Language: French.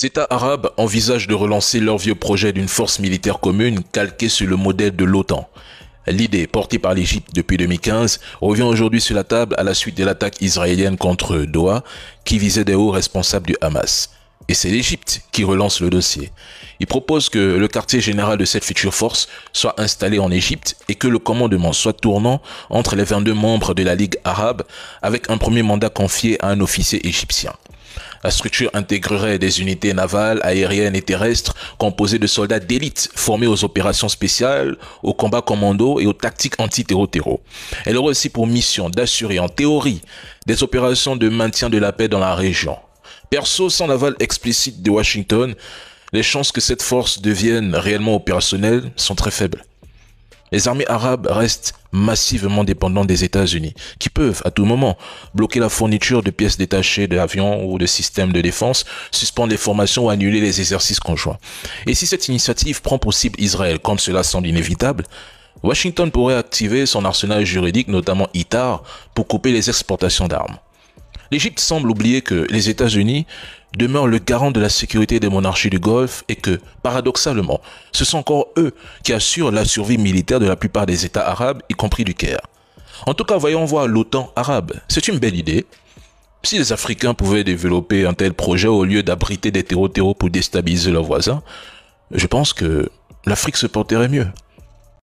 États arabes envisagent de relancer leur vieux projet d'une force militaire commune calquée sur le modèle de l'OTAN. L'idée, portée par l'Égypte depuis 2015, revient aujourd'hui sur la table à la suite de l'attaque israélienne contre Doha, qui visait des hauts responsables du Hamas. Et c'est l'Égypte qui relance le dossier. Il propose que le quartier général de cette future force soit installé en Égypte et que le commandement soit tournant entre les 22 membres de la Ligue arabe, avec un premier mandat confié à un officier égyptien. La structure intégrerait des unités navales, aériennes et terrestres composées de soldats d'élite formés aux opérations spéciales, aux combats commando et aux tactiques anti-terreau-terreau. Elle aurait aussi pour mission d'assurer en théorie des opérations de maintien de la paix dans la région. Perso, sans l'aval explicite de Washington, les chances que cette force devienne réellement opérationnelle sont très faibles. Les armées arabes restent massivement dépendantes des États-Unis, qui peuvent, à tout moment, bloquer la fourniture de pièces détachées d'avions ou de systèmes de défense, suspendre les formations ou annuler les exercices conjoints. Et si cette initiative prend pour cible Israël, comme cela semble inévitable, Washington pourrait activer son arsenal juridique, notamment ITAR, pour couper les exportations d'armes. L'Égypte semble oublier que les États-Unis demeurent le garant de la sécurité des monarchies du Golfe et que, paradoxalement, ce sont encore eux qui assurent la survie militaire de la plupart des États arabes, y compris du Caire. En tout cas, voyons voir l'OTAN arabe. C'est une belle idée. Si les Africains pouvaient développer un tel projet au lieu d'abriter des terreaux pour déstabiliser leurs voisins, je pense que l'Afrique se porterait mieux.